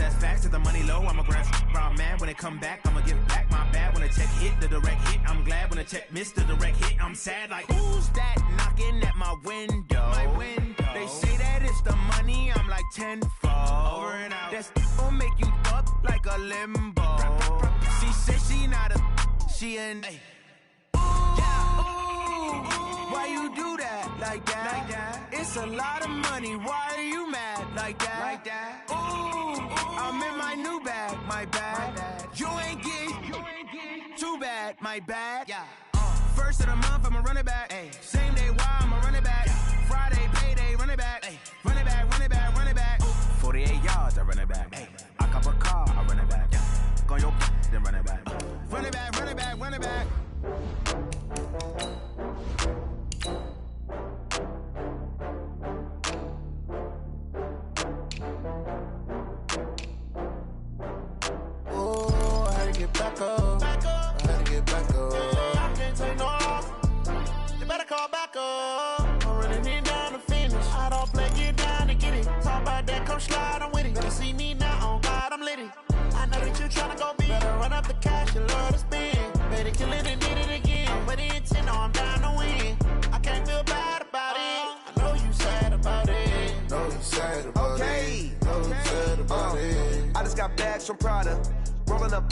that's facts. If the money low, I'ma grab round man. When it come back, I'ma give back my bad. When the check hit, the direct hit, I'm glad. When the check missed the direct hit, I'm sad. Like, who's that knocking at my window? They say that it's the money, I'm like tenfold. Over and out. That's gon' make you up like a limbo. She said she not a, she an. Why you do that like that? It's a lot of money. Why are you mad like that? Ooh, I'm in my new bag, my bad. You ain't getting too bad, my bad. First of the month, I'ma run it back. Same day, why I'ma run it back. Friday, payday, run it back. Run it back, run it back, run it back. 48 yards, I run it back. I cop a car, I run it back. Go on your then run it back. Run it back, run it back, run it back. Back up. I had to get back up. I can't take no loss. You better call back up. I'm running it down to finish. I don't play, get down to get it. Talk about that, come slide, I'm with it. Better see me now, on God, I'm litty. I know that you tryna go big. Better run up the cash, you love to spend. Better kill it and did it again. But the intent, no, I'm down to win. I can't feel bad about it. I know you sad about it. Know you sad about it. Know you sad about it. I just got bags from Prada. Rolling up,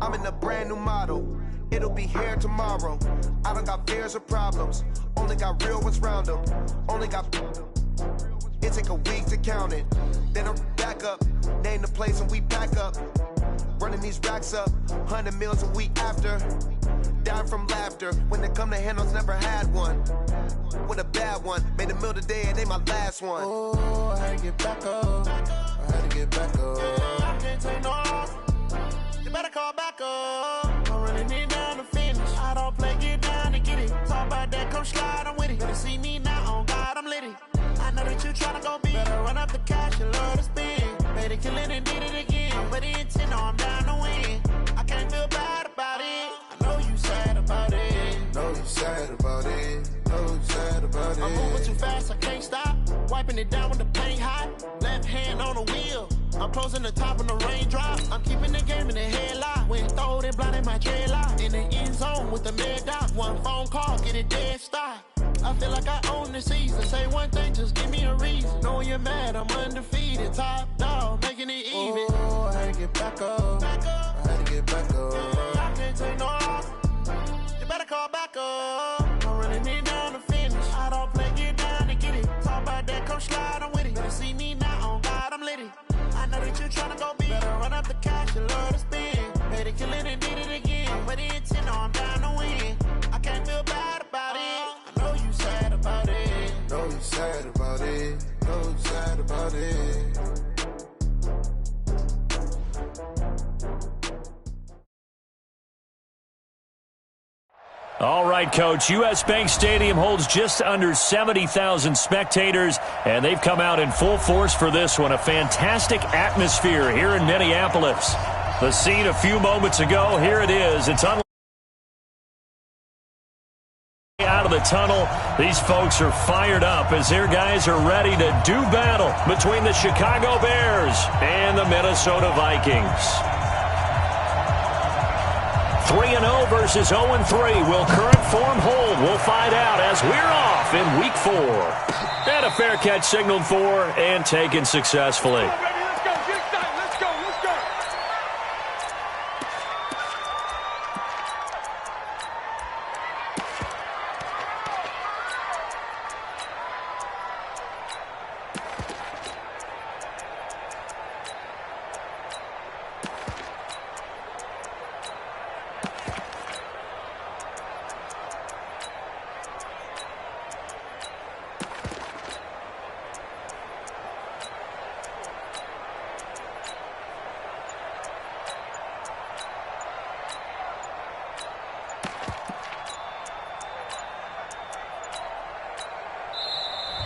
I'm in a brand new model. It'll be here tomorrow. I don't got fears or problems. Only got real ones round them. Only got. It take a week to count it. Then I'm back up. Name the place and we pack up. Running these racks up. 100 meals a week after. Down from laughter. When they come to handles, never had one. With a bad one. Made a meal today and they my last one. Oh, I had to get back up. I had to get back up. I can't take no loss. You better call back up. I'm running it down to finish. I don't play, get down to get it. Talk about that, come slide, I'm with it. Better see me now, on God, I'm litty. I know that you tryna go big. Better run up the cash, you love to spend. Better kill it and did it again. But the intent, no, I'm down to win. I can't feel bad about it. I know you sad about it. Know you sad about it. Know you sad about it. I'm moving too fast, I can't stop. Wiping it down with the paint hot. Left hand on the wheel. I'm closing the top when the raindrop. I'm keeping the game in the headlock. When throwed it, blind in my dreadlock. In the end zone with the mad dot. One phone call, get it dead stop. I feel like I own the season. Say one thing, just give me a reason. Knowing you're mad, I'm undefeated. Top dog, making it even. Oh, I had to get back up. I had to get back up. I can't take no loss. You better call back up. I'm running it down to finish. I don't play, get down to get it. Talk about that, come slide, I'm with it. Better see me now, on God, I'm litty. I know that you tryna go big. Better run up the cash, you love to spend. Better kill it and did it again. But the intent, no, I'm down to win. I can't feel bad about it. I know you sad about it. Know you sad about it. Know you sad about it. All right, Coach. U.S. Bank Stadium holds just under 70,000 spectators, and they've come out in full force for this one. A fantastic atmosphere here in Minneapolis. The scene a few moments ago, here it is. It's out of the tunnel. These folks are fired up as their guys are ready to do battle between the Chicago Bears and the Minnesota Vikings. 3-0 versus 0-3. Will current form hold? We'll find out as we're off in Week 4. And a fair catch signaled for and taken successfully.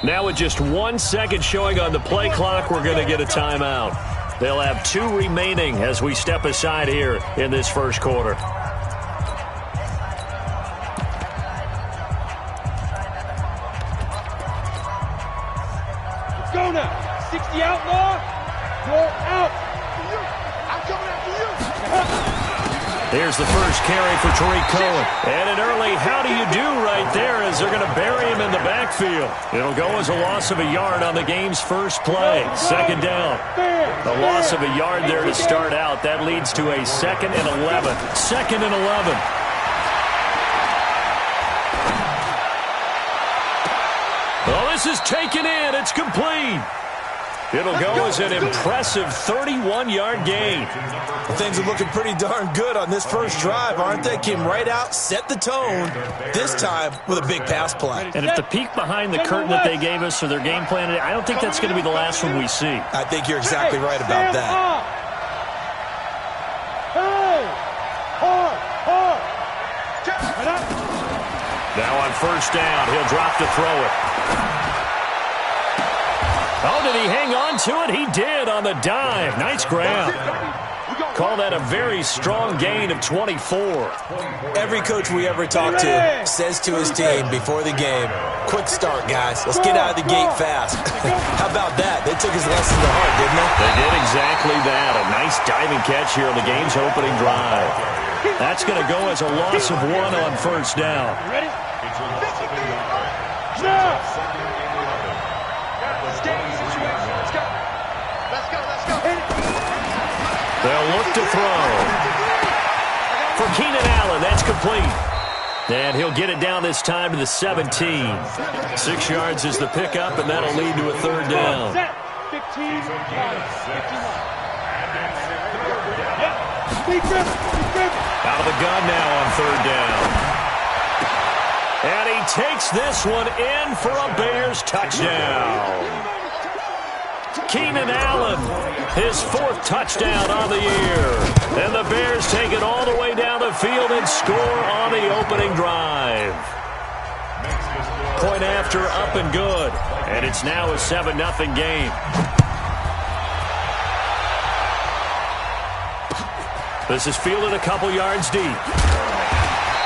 Now with just 1 second showing on the play clock, we're going to get a timeout. They'll have 2 remaining as we step aside here in this first quarter. Let's go now. 60 outlaw. You're out. Here's the first carry for Tariq Cohen. And an early how do you do right there as they're going to bury him in the backfield. It'll go as a loss of a yard on the game's first play. Second down. A loss of a yard there to start out. That leads to a 2nd and 11. 2nd and 11. Well, this is taken in. It's complete. It'll go as an impressive 31-yard gain. Things are looking pretty darn good on this first drive, aren't they? Came right out, set the tone, this time with a big pass play. And if the peek behind the curtain that they gave us for their game plan, I don't think that's going to be the last one we see. I think you're exactly right about that. Now on first down, he'll drop to throw it. Oh, did he hang on to it? He did on the dive. Nice grab. Call that a very strong gain of 24. Every coach we ever talk to says to his team before the game, quick start, guys. Let's get out of the gate fast. How about that? They took his lesson to heart, didn't they? They did exactly that. A nice diving catch here on the game's opening drive. That's going to go as a loss of 1 on first down. Ready? They'll look to throw. For Keenan Allen, that's complete. And he'll get it down this time to the 17. 6 yards is the pickup, and that'll lead to a third down. 15. Out of the gun now on third down. And he takes this one in for a Bears touchdown. Keenan Allen, his 4th touchdown on the year. And the Bears take it all the way down the field and score on the opening drive. Point after, up and good. And it's now a 7-0 game. This is fielded a couple yards deep.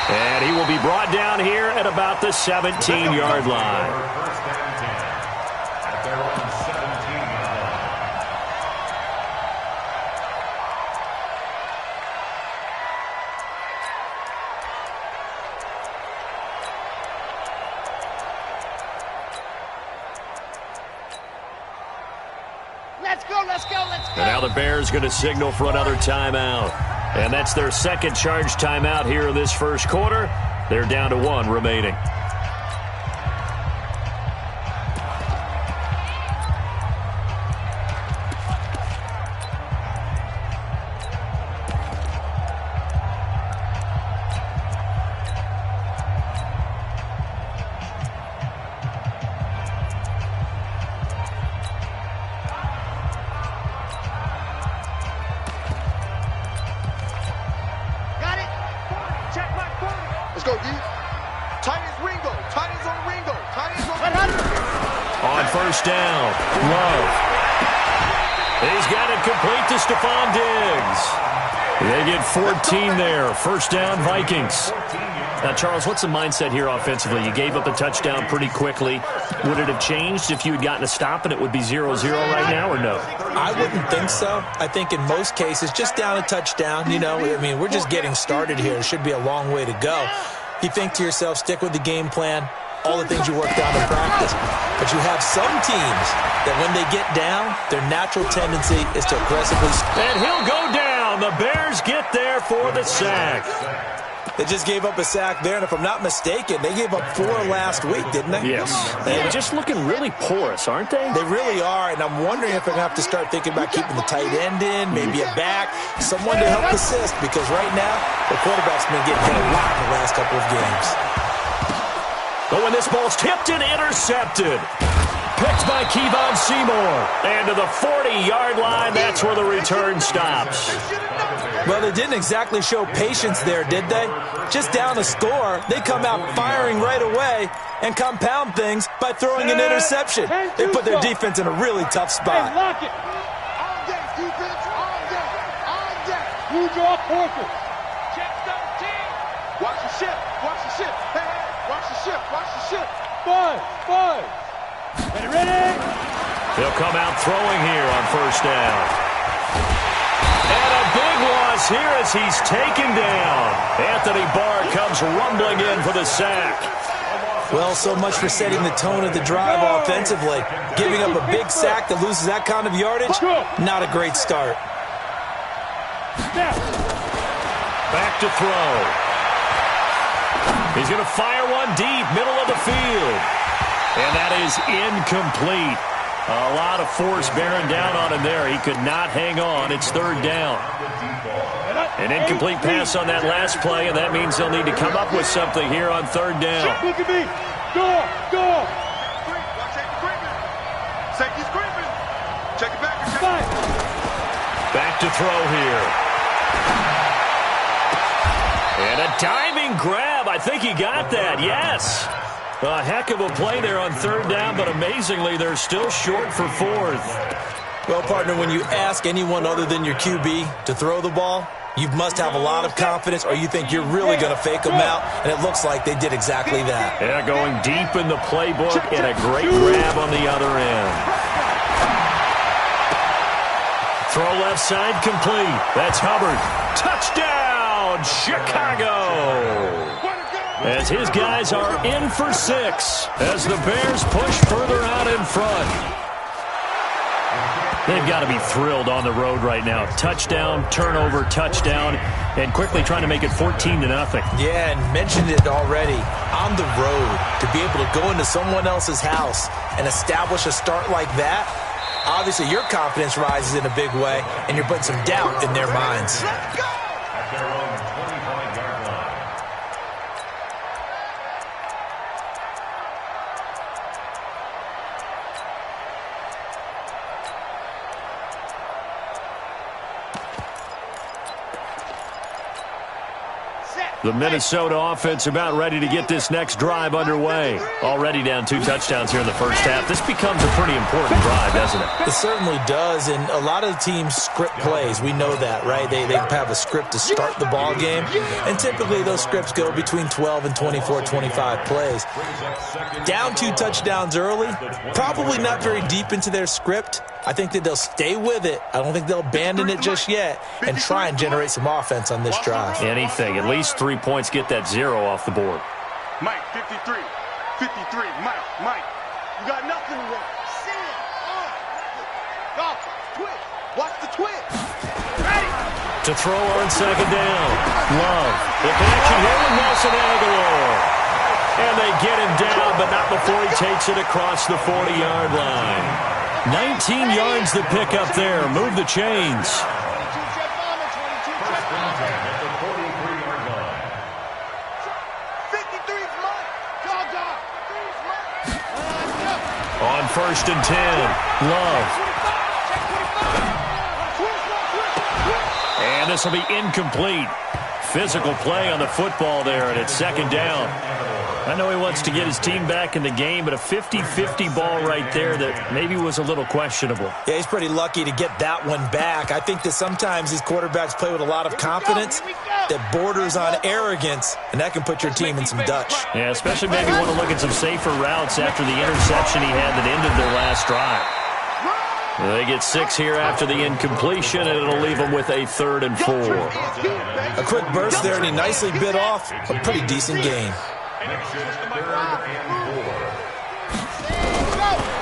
And he will be brought down here at about the 17-yard line. And now the Bears going to signal for another timeout. And that's their second charge timeout here in this first quarter. They're down to 1 remaining. Stephon Diggs. They get 14 there. First down, Vikings. Now, Charles, what's the mindset here offensively? You gave up a touchdown pretty quickly. Would it have changed if you had gotten a stop and it would be 0-0 right now, or no? I wouldn't think so. I think in most cases, just down a touchdown, you know, I mean, we're just getting started here. It should be a long way to go. You think to yourself, stick with the game plan, all the things you worked out in practice. But you have some teams that when they get down, their natural tendency is to aggressively... And he'll go down. The Bears get there for the sack. They just gave up a sack there, and if I'm not mistaken, they gave up 4 last week, didn't they? Yes. And just looking really porous, aren't they? They really are, and I'm wondering if they're going to have to start thinking about keeping the tight end in, maybe a back, someone to help assist, because right now, the quarterback's been getting hit a lot in the last couple of games. But when this ball's tipped and intercepted. Picked by Kevon Seymour. And to the 40-yard line, that's where the return stops. Well, they didn't exactly show patience there, did they? Just down a score, they come out firing right away and compound things by throwing an interception. They put their defense in a really tough spot. Hey, lock it. All day, defense, all day, all day. You draw Porter. Check 13. Watch the ship, watch the ship. Hey, watch the ship, watch the ship. 5. Ready? He'll come out throwing here on first down. And a big loss is here as he's taken down. Anthony Barr comes rumbling in for the sack. Well, so much for setting the tone of the drive offensively. Giving up a big sack that loses that kind of yardage, not a great start. Back to throw. He's going to fire one deep, middle of the field. And that is incomplete. A lot of force bearing down on him there. He could not hang on. It's third down. An incomplete pass on that last play, and that means they'll need to come up with something here on third down. Look at me. Go. Safety's creeping. Check it back. Back to throw here. And a diving grab. I think he got that. Yes. A heck of a play there on third down, but amazingly, they're still short for fourth. Well, partner, when you ask anyone other than your QB to throw the ball, you must have a lot of confidence, or you think you're really going to fake them out, and it looks like they did exactly that. Yeah, going deep in the playbook, and a great grab on the other end. Throw left side complete. That's Hubbard. Touchdown, Chicago! As his guys are in for 6 as the Bears push further out in front. They've got to be thrilled on the road right now. Touchdown, turnover, touchdown, and quickly trying to make it 14-0. Yeah, and mentioned it already. On the road, to be able to go into someone else's house and establish a start like that, obviously your confidence rises in a big way, and you're putting some doubt in their minds. The Minnesota offense about ready to get this next drive underway. Already down 2 touchdowns here in the first half. This becomes a pretty important drive, doesn't it? It certainly does, and a lot of the teams script plays. We know that, right? They have a script to start the ball game, and typically those scripts go between 12 and 24, 25 plays. Down 2 touchdowns early, probably not very deep into their script. I think that they'll stay with it. I don't think they'll abandon it just yet and try and generate some offense on this drive. Anything. At least 3 points, get that 0 off the board. Mike, 53. 53. Mike. You got nothing to work. See it. Go. Twitch. Watch the twitch. Ready. To throw on second down. Love. The connection here with Nelson Aguilar. And they get him down, but not before he takes it across the 40-yard line. 19 yards the pick up there. Move the chains. On first and 10, Love. And this will be incomplete. Physical play on the football there, and it's second down. I know he wants to get his team back in the game, but a 50-50 ball right there that maybe was a little questionable. Yeah, he's pretty lucky to get that one back. I think that sometimes these quarterbacks play with a lot of confidence that borders on arrogance, and that can put your team in some Dutch. Yeah, especially maybe want to look at some safer routes after the interception he had that ended their last drive. They get 6 here after the incompletion, and it'll leave them with a 3rd and 4. A quick burst there, and he nicely bit off a pretty decent gain.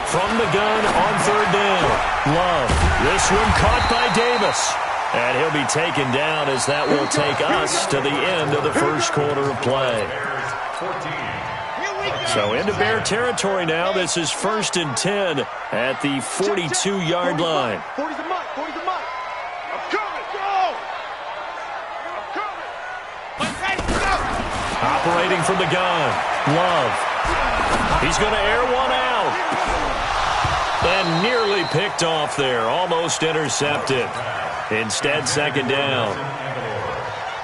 From the gun on third down, Love. This one caught by Davis. And he'll be taken down as that will take us to the end of the first quarter of play. So into Bear territory now. This is 1st and 10 at the 42-yard line. 40's the mic. 40's the mic. I'm coming. Go. I'm coming. Operating from the gun, Love. He's going to air one out. And nearly picked off there. Almost intercepted. Instead, second down.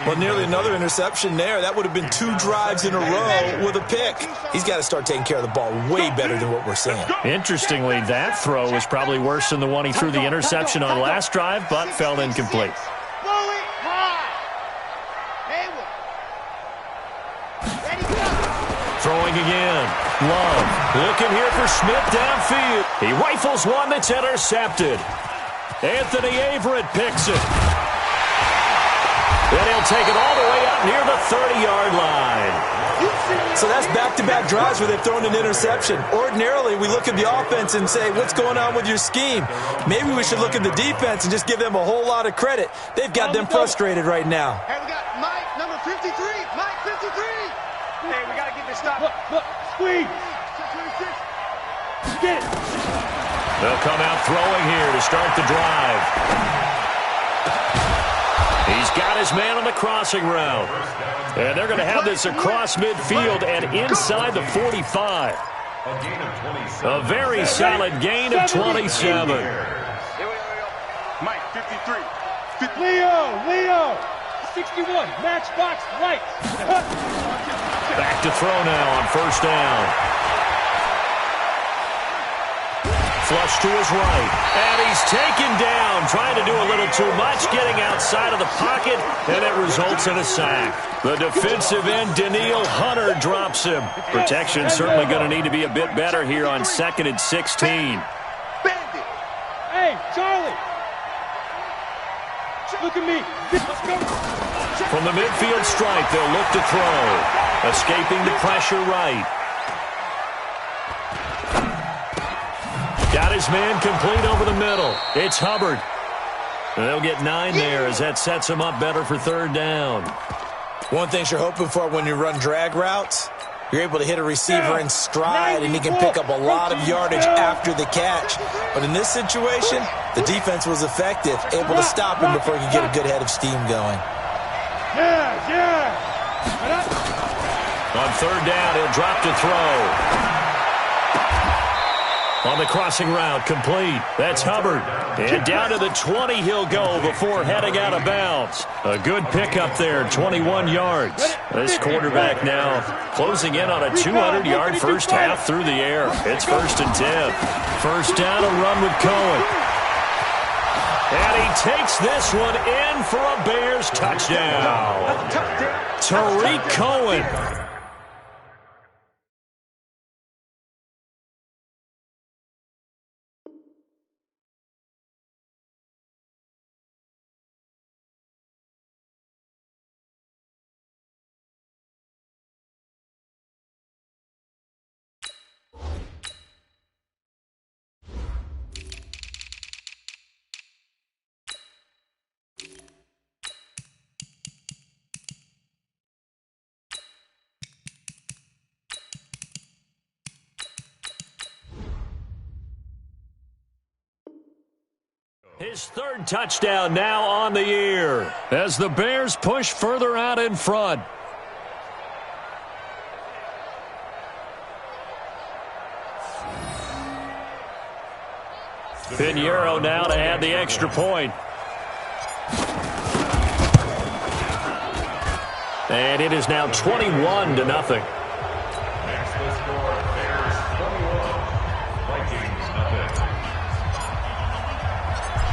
Well, nearly another interception there. That would have been 2 drives in a row with a pick. He's got to start taking care of the ball way better than what we're seeing. Interestingly, that throw was probably worse than the one he threw the interception on last drive, but fell incomplete. Throwing again. Love. Looking here for Smith downfield. He rifles one that's intercepted. Anthony Averett picks it. And he'll take it all the way up near the 30-yard line. So that's back-to-back drives where they've thrown an interception. Ordinarily, we look at the offense and say, what's going on with your scheme? Maybe we should look at the defense and just give them a whole lot of credit. They've got them frustrated right now. Hey, we got Mike, number 53. Mike, 53. Hey, we got to get this stop. Look, squeeze. 26. Get it. They'll come out throwing here to start the drive. He's got his man on the crossing route. And they're going to have this across midfield and inside the 45. A very solid gain of 27. Mike, 53. Leo, 61, matchbox lights. Back to throw now on first down. Flush to his right, and he's taken down, trying to do a little too much, getting outside of the pocket, and it results in a sack. The defensive end, Daniil Hunter, drops him. Protection certainly going to need to be a bit better here on 2nd and 16. Hey, Charlie, look at me. Let's go. From the midfield stripe, they'll look to throw. Escaping the pressure right. Got his man complete over the middle. It's Hubbard. They'll get 9 there as that sets him up better for 3rd down. One thing you're hoping for when you run drag routes, you're able to hit a receiver in stride and he can pick up a lot of yardage after the catch. But in this situation, the defense was effective, able to stop him before he could get a good head of steam going. On 3rd down, he'll drop to throw. On the crossing route, complete. That's Hubbard. And down to the 20 he'll go before heading out of bounds. A good pickup there, 21 yards. This quarterback now closing in on a 200-yard first half through the air. It's 1st and 10. First down, a run with Cohen. And he takes this one in for a Bears touchdown. Tariq Cohen. His 3rd touchdown now on the year as the Bears push further out in front. Pinheiro now to add the extra point. And it is now 21-0.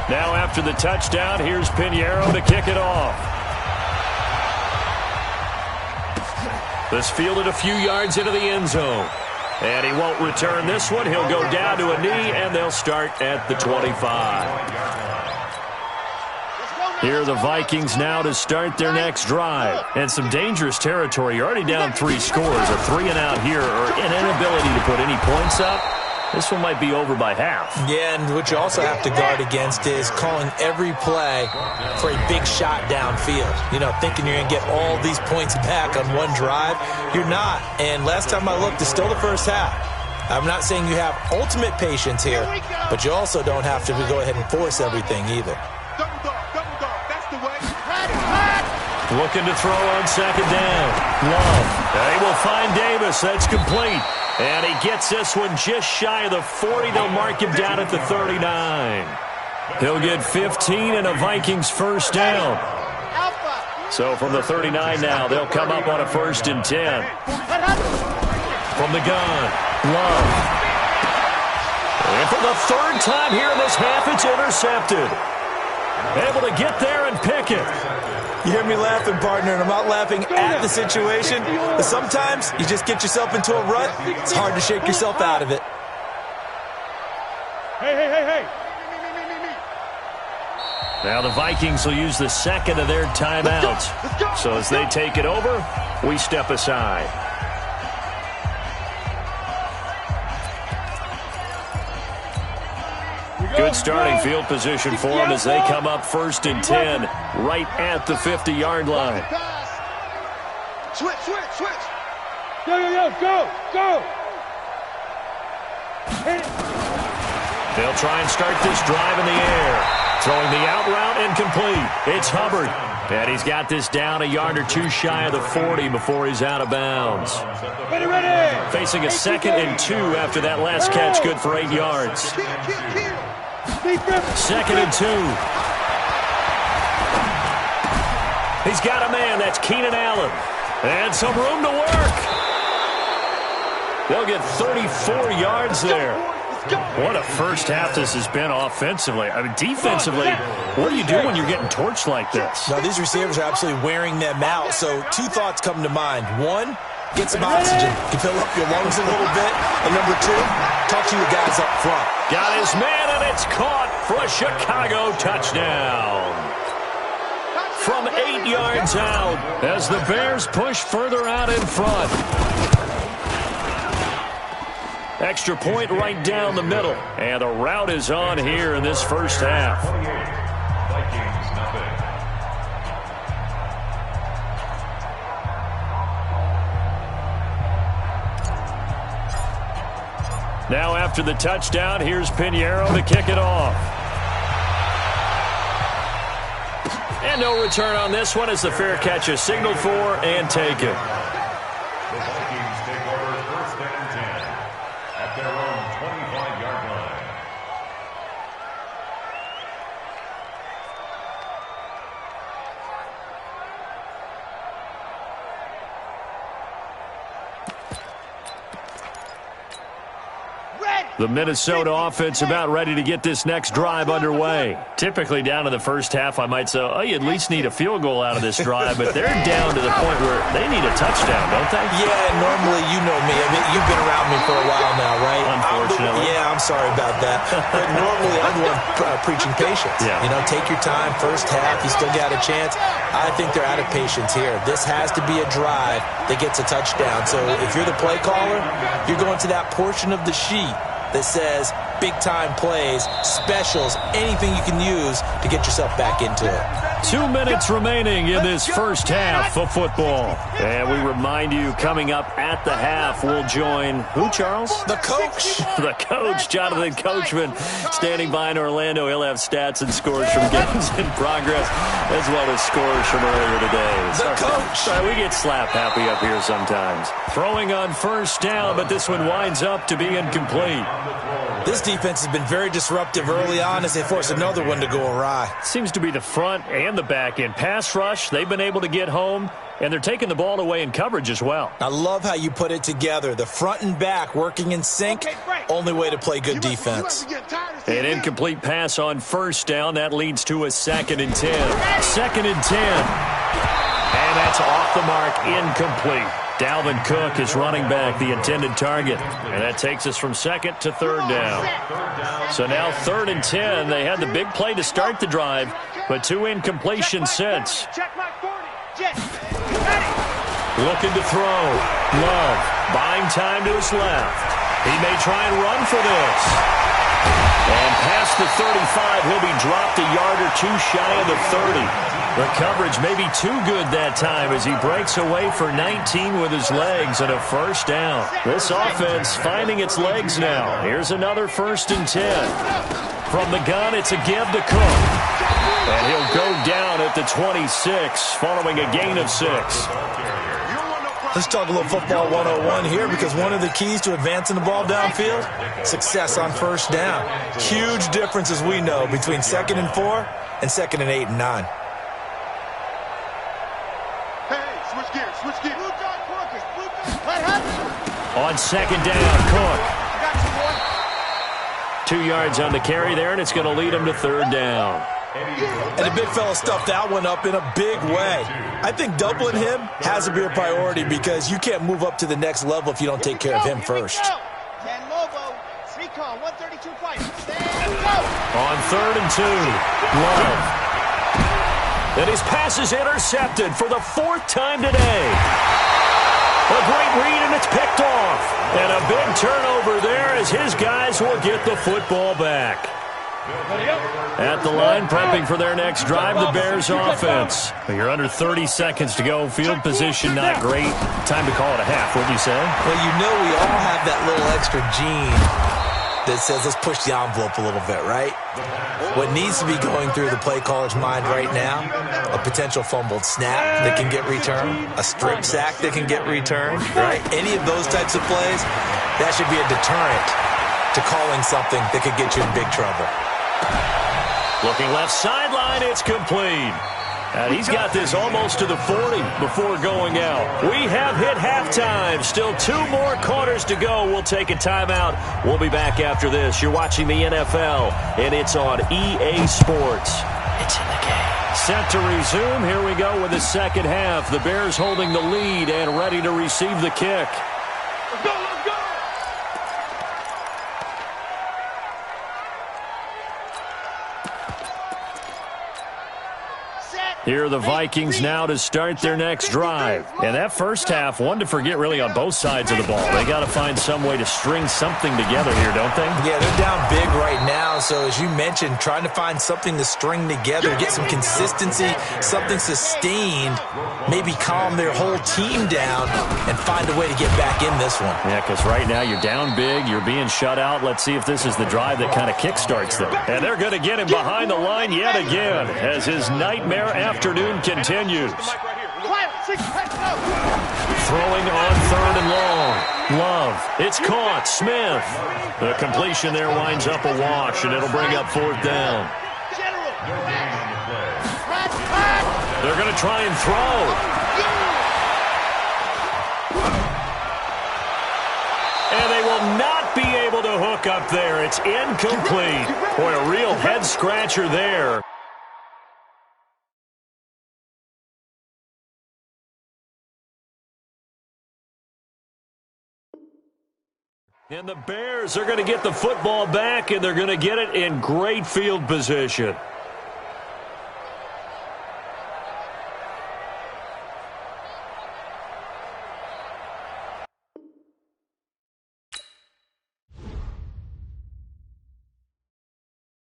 Now after the touchdown, here's Pinheiro to kick it off. This fielded a few yards into the end zone. And he won't return this one. He'll go down to a knee, and they'll start at the 25. Here are the Vikings now to start their next drive. And some dangerous territory. You're already down 3 scores. A 3-and-out here, or an inability to put any points up. This one might be over by half. Yeah, and what you also have to guard against is calling every play for a big shot downfield. You know, thinking you're going to get all these points back on one drive. You're not. And last time I looked, it's still the first half. I'm not saying you have ultimate patience here, but you also don't have to go ahead and force everything either. That's the way. Looking to throw on 2nd down. Love. They will find Davis. That's complete. And he gets this one just shy of the 40. They'll mark him down at the 39. He'll get 15 and a Vikings first down. So from the 39 now, they'll come up on a 1st and 10. From the gun, Love. And for the 3rd time here in this half, it's intercepted. Able to get there and pick it. You hear me laughing, partner, and I'm not laughing at the situation, but sometimes you just get yourself into a rut. It's hard to shake yourself out of it. Hey. Now the Vikings will use the second of their timeouts. So as they take it over, we step aside. Good starting field position for them as they come up 1st and 10 right at the 50-yard line. Switch. Go. They'll try and start this drive in the air. Throwing the out route incomplete. It's Hubbard. And he's got this down a yard or two shy of the 40 before he's out of bounds. Ready. Facing a 2nd and 2 after that last catch, good for 8 yards. 2nd and 2. He's got a man. That's Keenan Allen. And some room to work. They'll get 34 yards there. What a first half this has been offensively. I mean, defensively, what do you do when you're getting torched like this? Now, these receivers are absolutely wearing them out. So 2 thoughts come to mind. 1, get some oxygen. You can fill up your lungs a little bit. And number 2, talk to your guys up front. Got his man, and it's caught for a Chicago touchdown. From 8 yards out as the Bears push further out in front. Extra point right down the middle. And the route is on here in this first half. Now after the touchdown, here's Pinheiro to kick it off. And no return on this one as the fair catch is signaled for and taken. The Vikings take over 1st and 10 at their own 25-yard line. The Minnesota offense about ready to get this next drive underway. Typically down to the first half, I might say, oh, you at least need a field goal out of this drive, but they're down to the point where they need a touchdown, don't they? Yeah, normally, you know me. I mean, you've been around me for a while now, right? Unfortunately. I'm sorry about that. But normally, I'm the one preaching patience. Yeah. You know, take your time. First half, you still got a chance. I think they're out of patience here. This has to be a drive that gets a touchdown. So if you're the play caller, you're going to that portion of the sheet that says big-time plays, specials, anything you can use to get yourself back into it. 2 minutes remaining in this first half of football. And we remind you, coming up at the half, we'll join who, Charles? The coach. The coach, Jonathan Coachman, standing by in Orlando. He'll have stats and scores from games in progress, as well as scores from earlier today. The coach. Sorry, we get slap happy up here sometimes. Throwing on first down, but this one winds up to be incomplete. This defense has been very disruptive early on as they force another one to go awry. Seems to be the front and the back end. Pass rush, they've been able to get home, and they're taking the ball away in coverage as well. I love how you put it together. The front and back working in sync, only way to play good defense. An incomplete pass on first down. That leads to a 2nd and 10. 2nd and 10. And that's off the mark, incomplete. Dalvin Cook is running back, the intended target. And that takes us from 2nd to 3rd down. So now 3rd and 10. They had the big play to start the drive, but 2 incompletions since. Looking to throw. Love buying time to his left. He may try and run for this. And past the 35, he'll be dropped a yard or two shy of the 30. The coverage may be too good that time as he breaks away for 19 with his legs and a first down. This offense finding its legs now. Here's another 1st and 10. From the gun, it's a give to Cook. And he'll go down at the 26 following a gain of 6. Let's talk a little football 101 here, because one of the keys to advancing the ball downfield, success on first down. Huge difference, as we know, between 2nd and 4 and 2nd and 8 and 9. Switch gears. On 2nd down, Cook. 2 yards on the carry there, and it's going to lead him to 3rd down. And the big fella stuffed that one up in a big way. I think doubling him has to be a priority, because you can't move up to the next level if you don't take care of him first. On 3rd and 2, Love And his pass is intercepted for the 4th time today. A great read, and it's picked off. And a big turnover there as his guys will get the football back. At the line, prepping for their next drive, the Bears offense. You're under 30 seconds to go. Field position not great. Time to call it a half, wouldn't you say? Well, you know we all have that little extra gene that says let's push the envelope a little bit, right? What needs to be going through the play caller's mind right now, a potential fumbled snap that can get returned, a strip sack that can get returned, right? Any of those types of plays, that should be a deterrent to calling something that could get you in big trouble. Looking left sideline, it's complete. And he's got this almost to the 40 before going out. We have hit halftime. Still 2 more quarters to go. We'll take a timeout. We'll be back after this. You're watching the NFL, and it's on EA Sports. It's in the game. Set to resume. Here we go with the second half. The Bears holding the lead and ready to receive the kick. Let's go, let's go! Here are the Vikings now to start their next drive. And that first half, one to forget really on both sides of the ball. They got to find some way to string something together here, don't they? Yeah, they're down big right now. So as you mentioned, trying to find something to string together, get some consistency, something sustained, maybe calm their whole team down and find a way to get back in this one. Yeah, because right now you're down big, you're being shut out. Let's see if this is the drive that kind of kickstarts them. And they're going to get him behind the line yet again as his nightmare afternoon continues. Throwing on 3rd and long. Love. It's caught. Smith. The completion there winds up a wash, and it'll bring up 4th down. They're going to try and throw. And they will not be able to hook up there. It's incomplete. Boy, a real head-scratcher there. And the Bears are going to get the football back, and they're going to get it in great field position.